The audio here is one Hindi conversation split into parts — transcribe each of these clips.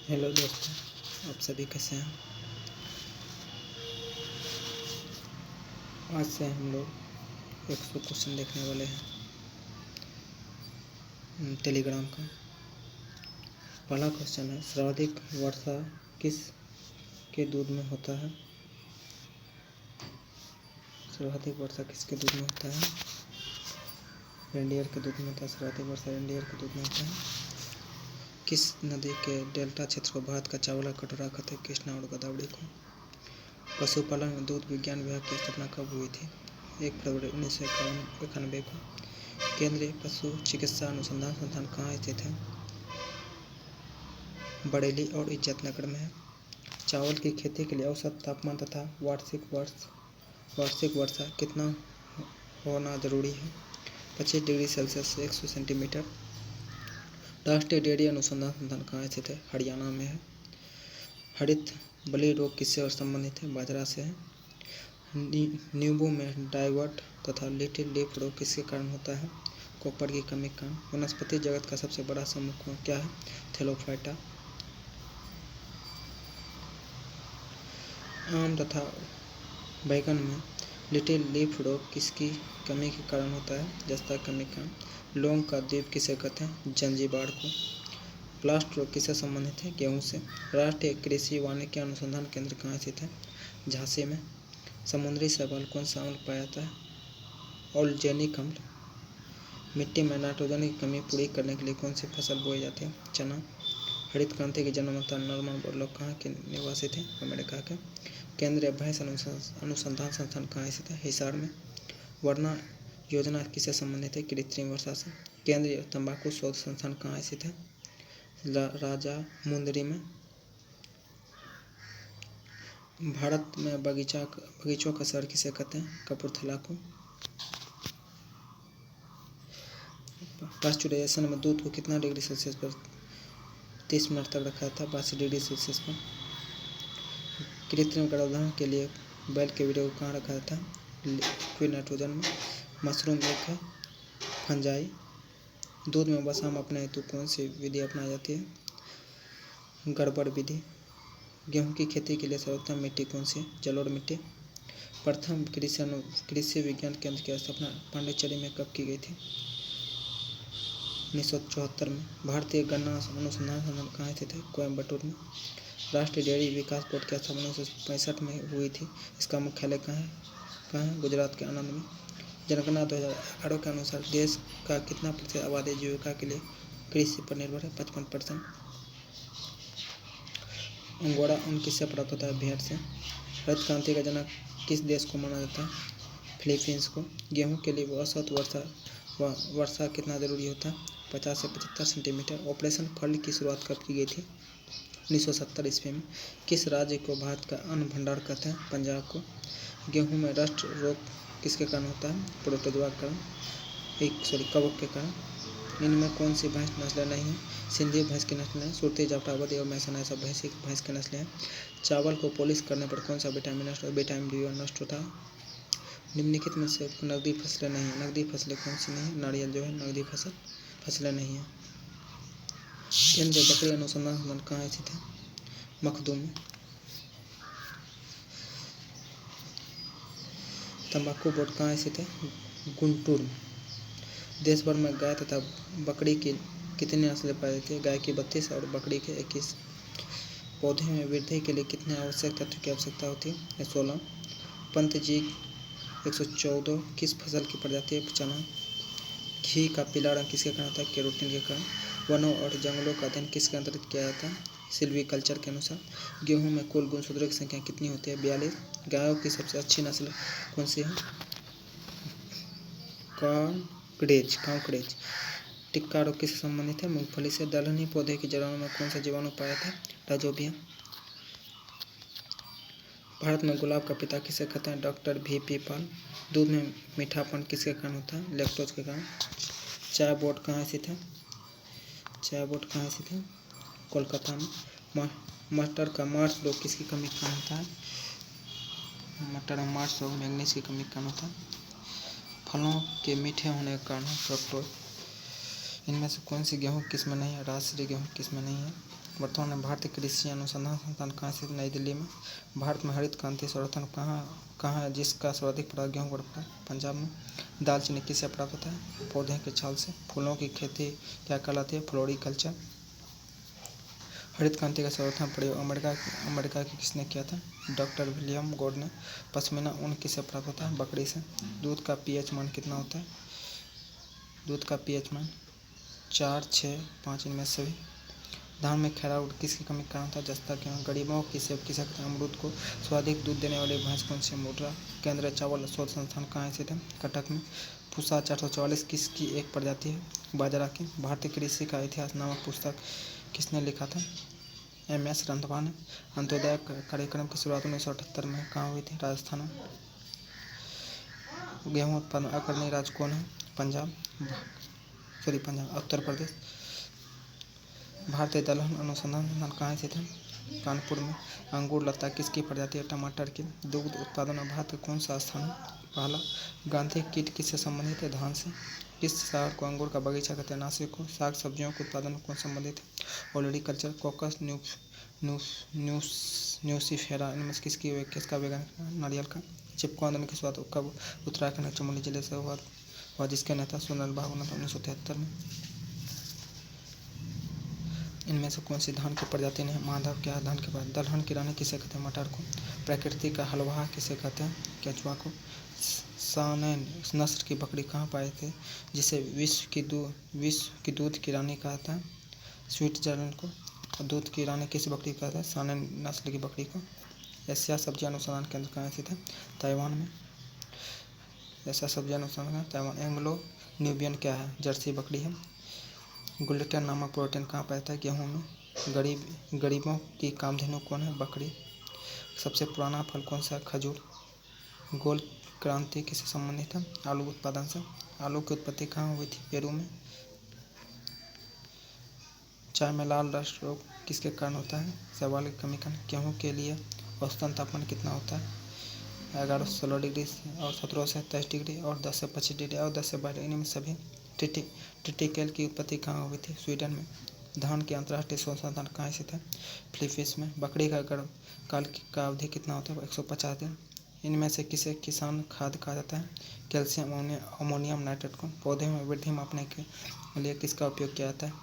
हेलो दोस्तों, आप सभी कैसे हैं। आज से हम लोग 100 क्वेश्चन देखने वाले हैं टेलीग्राम का। पहला क्वेश्चन है, सर्वाधिक वर्षा किस के दूध में होता है। सर्वाधिक वर्षा किसके दूध में होता है। रेंडियर के दूध में होता है। सर्वाधिक वर्षा रेंडियर के दूध में होता है। किस नदी के डेल्टा क्षेत्र को भारत का चावल का कटोरा कहते हैं। कृष्णा और गोदावरी को। पशुपालन में दूध विज्ञान विभाग की स्थापना कब हुई थी। 1 फरवरी 1991 को। केंद्रीय पशु चिकित्सा अनुसंधान संस्थान कहाँ स्थित है। बरेली और इज्जतनगर में है। चावल की खेती के लिए औसत तापमान तथा वार्षिक वर्षा कितना होना जरूरी है। 25 डिग्री सेल्सियस से 100 सेंटीमीटर। राष्ट्रीय डेयरी अनुसंधान संस्थान कहाँ स्थित है। हरियाणा में है। हरित बलि रोग किससे संबंधित है। बाजरा से है। नींबू में डाइवर्ट तथा लिटिल लीफ रोग किसके कारण होता है। कॉपर की कमी का। वनस्पति जगत का सबसे बड़ा समूह क्या है। थैलोफाइटा। आम तथा बैगन में लिटिल लीफ रोग किसकी कमी के कारण होता है। जस्ता कमी का। लौंग का द्वीप किसे कहते हैं। जंजीबार को। ब्लास्ट रोग किससे संबंधित है। गेहूं से। राष्ट्रीय कृषि वानिकी अनुसंधान केंद्र कहाँ स्थित है। झांसी में। समुद्री शैवाल कौन सा अम्ल पाया जाता है। ऑलजेनिक अम्ल। मिट्टी में नाइट्रोजन की कमी पूरी करने के लिए कौन सी फसल बोई जाती है। चना। हरित क्रांति के जन्मदाता नॉर्मन बोरलॉग कहाँ के निवासी थे। अमेरिका के। केंद्रीय भैंस अनुसंधान संस्थान कहाँ स्थित है। हिसार में। वर्णा योजना किससे संबंधित है। कृत्रिम वर्षा से। केंद्रीय तंबाकू शोध संस्थान कहाँ स्थित है। राजा मुंदरी में। भारत में बगीचों का शहर किसे कहते हैं। कपूरथला को। पास्चुराइजेशन में दूध को कितना डिग्री सेल्सियस पर 30 मिनट तक रखा था। 82 डिग्री सेल्सियस पर। कृत्रिम गर्भधारण के लिए बैल के वीर्य को कहाँ रखा जाता है। लिक्विड नाइट्रोजन में। मशरूम एक है फंजाई। दूध में वसा मापने हेतु कौन सी विधि अपनाई जाती है। गड़बड़ विधि। गेहूं की खेती के लिए सर्वोत्तम मिट्टी कौन सी है। जलोढ़ मिट्टी। प्रथम कृषि विज्ञान केंद्र की स्थापना पांडिचेरी में कब की गई थी। 1974 में। भारतीय गन्ना अनुसंधान संस्थान कहाँ स्थित है। कोयम्बटूर में। राष्ट्रीय डेयरी विकास बोर्ड की स्थापना 1965 में हुई थी। इसका मुख्यालय कहाँ है। गुजरात के आनंद में। जनगणना 2011 के अनुसार देश का कितना प्रतिशत आबादी जीविका के लिए कृषि पर निर्भर है। 55%। अंगोरा ऊन किससे प्राप्त होता है। भेड़ से। हरित क्रांति का जनक किस देश को माना जाता है। फिलीपींस को। गेहूं के लिए औसत वर्षा कितना जरूरी होता है। 50 से 75 सेंटीमीटर। ऑपरेशन फ्लड की शुरुआत कब की गई थी। 1970 ईस्वी में। किस राज्य को भारत का अन्न भंडार कहते हैं। पंजाब को। गेहूं में रस्ट रोग किसके कारण होता है। प्रोटोजोआ के कारण कवक के कारण। इनमें कौन सी भैंस नस्लें नहीं हैं। सिंधी भैंस की नस्लें हैं। सुरती, जाफराबादी और मैसूर सब भैंस की नस्लें हैं। चावल को पॉलिश करने पर कौन सा विटामिन नष्ट विटामिन बी नष्ट होता है। निम्नलिखित में से नकदी फसलें नहीं हैं। नकदी फसलें कौन सी नहीं है। नारियल जो है नकदी फसलें नहीं हैं। केंद्रीय बकरी अनुसंधान संस्थान कहाँ स्थित है। मखदूम में। तंबाकू बोर्ड कहाँ स्थित है। गुंटूर में। देश भर में गाय तथा बकरी की कितनी नस्लें पाई जाती है। गाय की 32 और बकरी के 21। पौधे में वृद्धि के लिए कितने आवश्यक तत्व की आवश्यकता होती है। 16। पंत जी 114 किस फसल की प्रजाति है। चना। घी का पीला रंग किसके कारण होता है। केरोटिन के कारण। वनों और जंगलों का अध्ययन किसके अंतर्गत किया जाता है। सिल्वीकल्चर के अनुसार। गेहूं में कुल गुणसूत्रों की संख्या कितनी होती है। 42। गायों की सबसे अच्छी नस्ल कौन सी है। कांकरेज। टिक्का रोग किससे संबंधित है। मूंगफली से। दलहनी पौधे की जड़ों में कौन सा जीवाणु पाया जाता है। राइजोबियम। भारत में गुलाब का पिता किसे कहते हैं। Doctor V.P. पाल। दूध में मीठापन किसके कारण होता है। लैक्टोज के कारण। चाय बोर्ड कहाँ स्थित है। कोलकाता में। मटर का मार्च रोग किसकी कमी के कारण होता है। मटर में मार्च रोग मैग्नीज की कमी के कारण होता है। फलों के मीठे होने के कारण फ्रक्टोज। इनमें से कौन सी गेहूं किस्म नहीं है। राजश्री गेहूं किस्म नहीं है। वर्तमान में भारतीय कृषि अनुसंधान संस्थान कहाँ स्थित? नई दिल्ली में। भारत में हरित क्रांति सर्वप्रथम कहाँ है जिसका सर्वाधिक प्रयोग गेहूं पर पड़ा? पंजाब में। दालचीनी किससे प्राप्त होता है? पौधे के छाल से। फूलों की खेती क्या कहलाती है? फ्लोरिकल्चर। हरित क्रांति का सर्वप्रथम प्रयोग अमेरिका के किसने किया था? डॉक्टर विलियम गॉड ने। पश्मीना ऊन किससे प्राप्त होता है? बकरी से। दूध का पीएच मान कितना होता है? दूध का पीएच मान 4, 6, 5 इनमें से भी। धान में खैराउड किसकी कमी के कारण होता है? जस्ता गेहूँ। गरीबों की सेब किसे कहते हैं? अमरूद को। सर्वाधिक दूध देने वाली भैंस कौन सी? मुर्रा। केंद्रीय चावल शोध संस्थान कहाँ स्थित है? कटक में। पूसा 444 किसकी एक प्रजाति है? बाजरा की। भारतीय कृषि का इतिहास नामक पुस्तक किसने लिखा था? MS रंधवा ने। अंत्योदय कार्यक्रम की शुरुआत 1978 में कहाँ हुई थी? राजस्थान में। गेहूं उत्पादन अग्रणी राज्य कौन है? पंजाब। उत्तर प्रदेश। भारतीय दलहन अनुसंधान संस्थान कहाँ स्थित है? कानपुर में। अंगूर लता किसकी प्रजाति है? टमाटर की। दुग्ध उत्पादन में भारत का कौन सा स्थान है? पहला। गांधी कीट किससे संबंधित है? धान से। किस शहर को अंगूर का बगीचा कहते हैं? नासिक को। साग सब्जियों के उत्पादन में कौन संबंधित है? ओलिविकल्चर। कोकस न्यूसिफेरा इनमें से किसका वैज्ञानिक नाम? नारियल का। चिपको आंदोलन की शुरुआत कब? उत्तराखंड के चमोली जिले से हुआ जिसके नेता सुंदर बाबू ने 1973 में। इनमें से कौन सी धान की प्रजाति नहीं? माधव क्या है धान की प्रजाति? दलहन की रानी किसे कहते हैं? मटर को। प्रकृति का हलवा किसे कहते हैं? केचुआ को। सानेन नस्ल की बकरी कहाँ पाए थे जिसे विश्व की दूध की रानी कहता है? स्विट्जरलैंड को। और दूध की रानी किस बकरी को कहता है? सानेन नस्ल की बकरी को। एशिया सब्जी अनुसंधान केंद्र कहाँ स्थित है? ताइवान में। एशिया सब्जी अनुसंधान केंद्र ताइवान। एंग्लो न्यूबियन क्या है? जर्सी बकरी है। ग्लूटेन नामक प्रोटीन कहाँ पाता है? गेहूं में। गरीबों की कामधेनु कौन है? बकरी। सबसे पुराना फल कौन सा है? खजूर। गोल क्रांति किससे संबंधित है? आलू उत्पादन से। आलू की उत्पत्ति कहाँ हुई थी? पेरू में। चाय में लाल रस रोग किसके कारण होता है? शैवाल की कमी कारण। गेहूं के लिए औसतन तापमान कितना होता है? 11 से 16 डिग्री और 17 से 23 डिग्री और 10 से 25 डिग्री और 10 से 22 डिग्री। इनमें सभी। टिटिकेल की उत्पत्ति कहाँ हुई थी? स्वीडन में। धान की अंतर्राष्ट्रीय शोध संस्थान कहाँ स्थित है? फिलीपींस में। बकरी का गर्भकाल का अवधि कितना होता है? 150 दिन। इनमें से किसे किसान खाद कहा जाता है? कैल्शियम अमोनियम नाइट्रेट को। पौधे में वृद्धि मापने के लिए किसका उपयोग किया जाता है?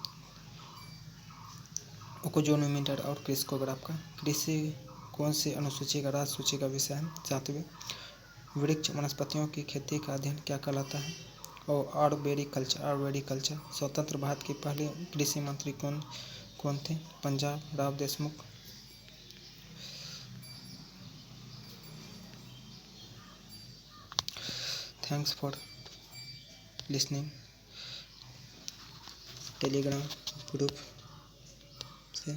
ओकोजोनोमीटर और क्रिस्कोग्राफ का। कृषि कौन सी अनुसूची का राज्य सूची का विषय है? 7वें। वृक्ष वनस्पतियों की खेती का अध्ययन क्या कहलाता है? और आर्बोरिकल्चर। स्वतंत्र भारत के पहले कृषि मंत्री कौन थे? Punjab Rao Deshmukh. Thanks for listening. Telegram group से